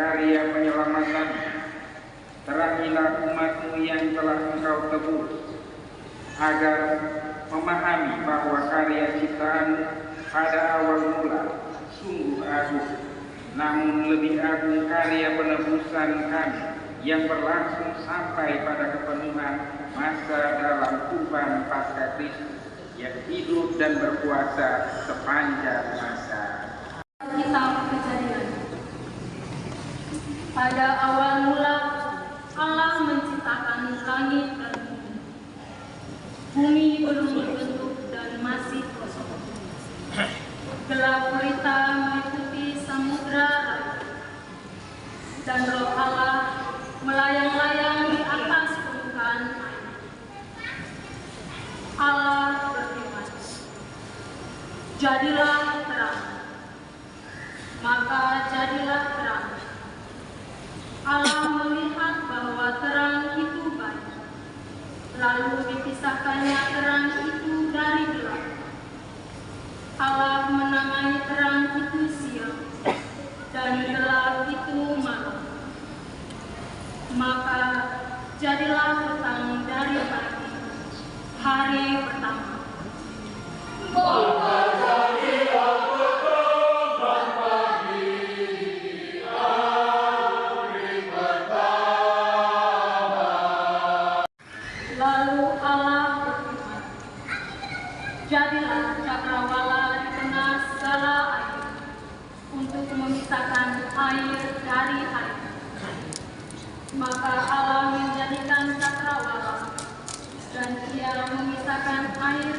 karya penyelamatan. Terangilah umat-Mu yang telah Engkau tebus, agar memahami bahwa karya ciptaan pada awal mula sungguh agung, namun lebih agung karya penebusan kami yang berlangsung sampai pada kepenuhan masa dalam Tuhan pasca Kristus yang hidup dan berkuasa sepanjang masa. Kitab Kejadian. Pada awal mula Allah menciptakan langit dan bumi. Bumi belum berbentuk dan masih kosong. Gelap gulita meliputi samudra dan Roh Allah melayang-layang di atas permukaan air. Allah berfirman, "Jadilah terang." Maka jadilah terang. Allah melihat bahwa terang itu baik. Lalu dipisahkannya terang itu dari gelap. Allah menamai terang itu siang, dan gelap itu malam. Maka jadilah petang dari pagi, hari pertama. Lalu Allah berfirman, "Jadilah cakrawala di tengah segala air, untuk memisahkan air dari air." Maka Allah menjadikan cakrawala, dan Ia memisahkan air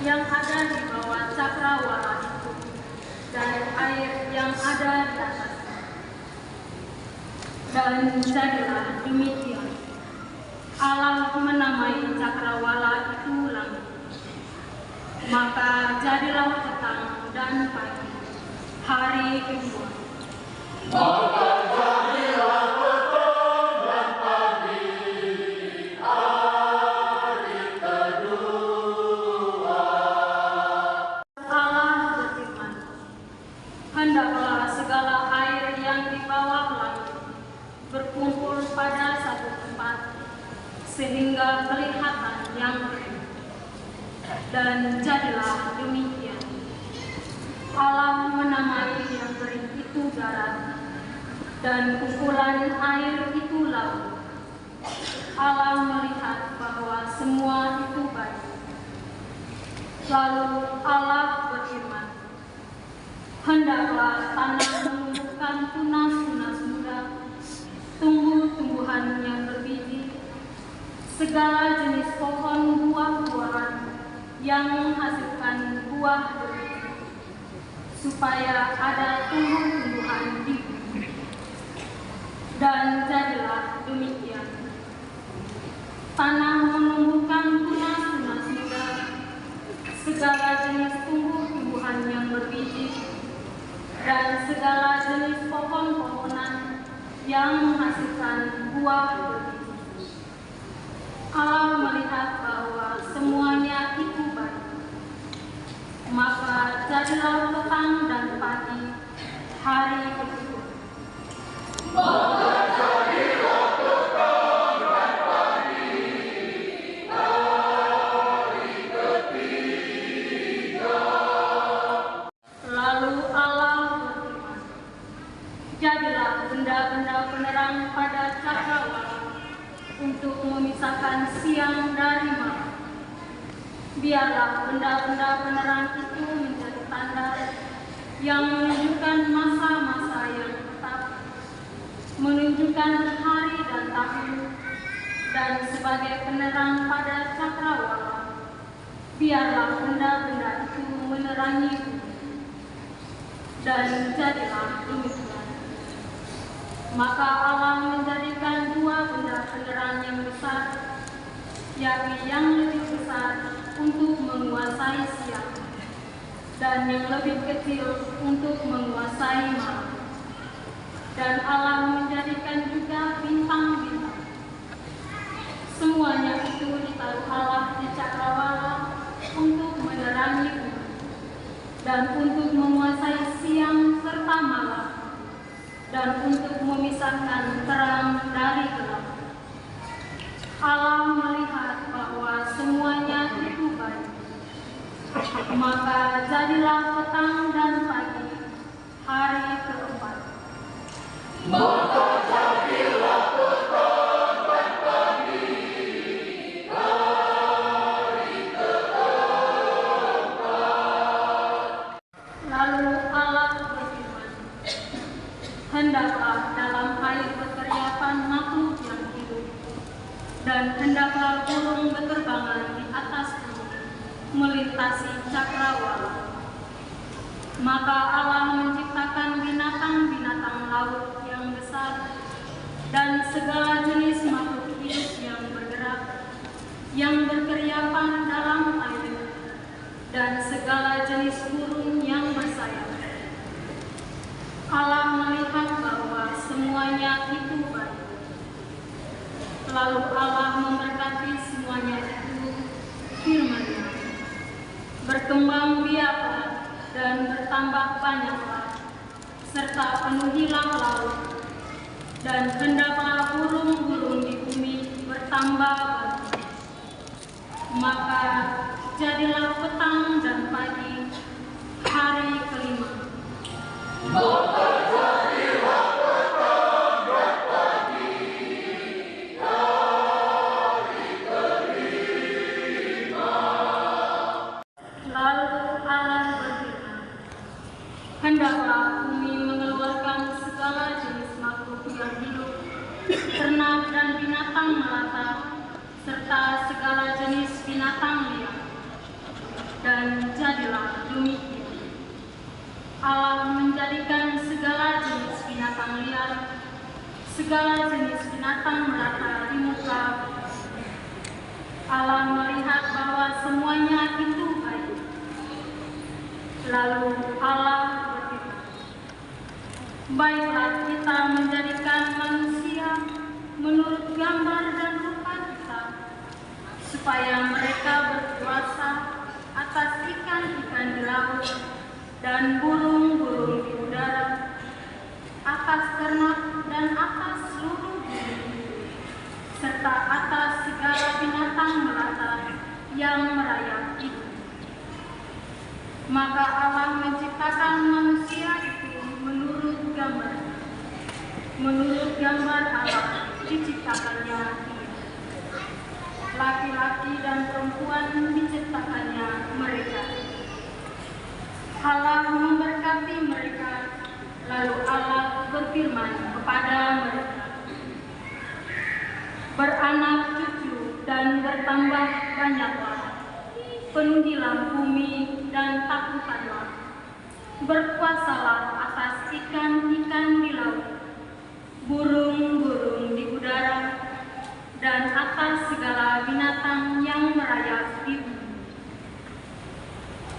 yang ada di bawah cakrawala itu dan air yang ada di atasnya. Dan jadilah demikian. Allah menamai cakrawala itu langit. Maka jadilah petang dan pagi, hari kedua. Maka jadilah petang dan pagi, hari kedua. Allah berfirman, "Hendaklah segala air yang di bawah langit berkumpul pada satu tempat, sehingga kelihatan yang kering." Dan jadilah demikian. Allah menamai yang kering itu darat, dan kumpulan air itu laut. Allah melihat bahwa semua itu baik. Lalu Allah berfirman, "Hendaklah tanah menumbuhkan tunas-tunas muda, tumbuh-tumbuhan yang berbiji, segala jenis pohon buah-buahan yang menghasilkan buah berbiji, supaya ada tumbuh-tumbuhan di bumi." Dan jadilah demikian. Tanah menumbuhkan tunas-tunas muda, segala jenis tumbuh-tumbuhan yang berbiji, dan segala jenis pohon-pohonan yang menghasilkan buah berbiji. Allah melihat bahwa semuanya itu baik. Maka jadilah petang dan pagi, hari kedua. Maka jadilah petang dan pagi, hari ketiga. Lalu Allah berfirman, "Jadilah benda-benda penerang pada cakrawala, untuk memisahkan siang dari malam. Biarlah benda-benda penerang itu menjadi tanda yang menunjukkan masa-masa yang tetap, menunjukkan hari dan tahun, dan sebagai penerang pada cakrawala, biarlah benda-benda itu menerangi bumi." Dan jadilah demikian. Maka Allah menjadikan dua benda penerang yang besar, yakni yang lebih besar untuk menguasai siang, dan yang lebih kecil untuk menguasai malam. Dan Allah menjadikan juga bintang-bintang. Semuanya itu ditaruh Allah di cakrawala untuk menerangi bumi, dan untuk menguasai siang serta malam, dan untuk memisahkan memisahkan terang dari gelap. Allah melihat bahwa semuanya itu baik. Maka jadilah petang dan pagi, hari keempat. Maka jadilah petang dan pagi, hari keempat. Lalu Allah berfirman, hendaklah dalam air berteriakan makhluk yang hidup, dan hendaklah burung berterbangan di atas bumi, melintasi cakrawala. Maka Allah menciptakan binatang-binatang laut yang besar dan segala jenis makhluk hidup yang bergerak, yang berkeriapan dalam air, dan segala jenis burung yang bersayap. Allah melihat bahwa semuanya itu baik. Lalu Allah memberkati semuanya itu, firman-Nya, berkembang biaklah dan bertambah banyaklah, serta penuhilah laut, dan hendaklah burung-burung di bumi bertambah banyak. Maka jadilah petang dan pagi, hari kelima. Maka jadilah petang dan pagi, hari kelima. Lalu Allah berfirman, hendaklah bumi mengeluarkan segala jenis makhluk yang hidup, ternak dan binatang melata, serta segala jenis binatang liar. Dan jadilah demikian. Allah menjadikan segala jenis binatang liar, segala jenis binatang melata di muka. Allah melihat bahwa semuanya itu baik. Lalu Allah berfirman, baiklah kita menjadikan manusia menurut gambar dan rupa kita, supaya mereka berkuasa atas ikan-ikan di laut dan burung-burung di udara, atas ternak dan atas seluruh bumi, serta atas segala binatang melata yang merayap itu. Maka Allah menciptakan manusia itu menurut gambar Allah diciptakannya dia. Laki-laki dan perempuan diciptakannya mereka. Allah memberkati mereka, lalu Allah berfirman kepada mereka, beranak cucu dan bertambah banyaklah, penuhilah bumi dan taklukkanlah, berkuasalah atas ikan-ikan di laut, burung-burung di udara, dan atas segala binatang yang merayap di bumi.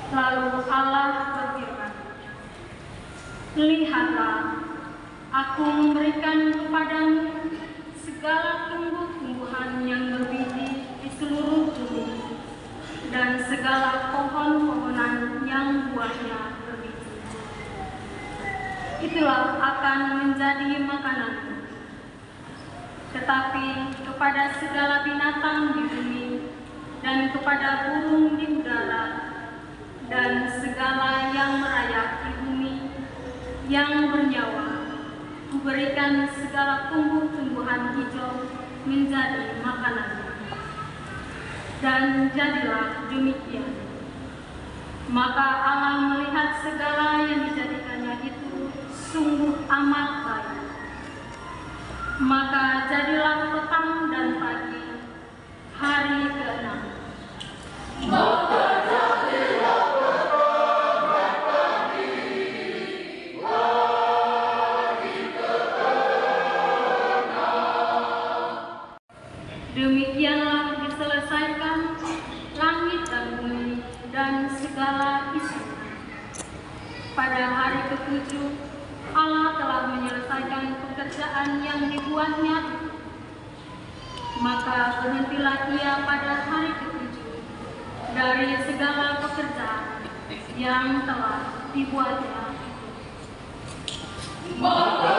Lalu Allah berfirman, lihatlah, aku memberikan kepadamu segala tumbuh-tumbuhan yang berbiji di seluruh bumi, dan segala pohon-pohonan yang buahnya berbiji. Itulah akan menjadi makananmu. Tetapi kepada segala binatang di bumi, dan kepada burung di udara, dan segala yang merayap di bumi, yang bernyawa, kuberikan segala tumbuh-tumbuhan hijau menjadi makanannya. Dan jadilah demikian. Maka Allah melihat segala yang dijadikannya itu sungguh amat baik. Maka jadilah petang dan pagi, hari ke-6. Maka jadilah petang dan pagi, hari ke-6. Demikianlah diselesaikan langit dan bumi dan segala isinya. Pada hari ke-7, Allah telah menyelesaikan pekerjaan yang dibuatnya. Maka berhentilah Ia pada hari ke-7 dari segala pekerjaan yang telah dibuatnya. Maka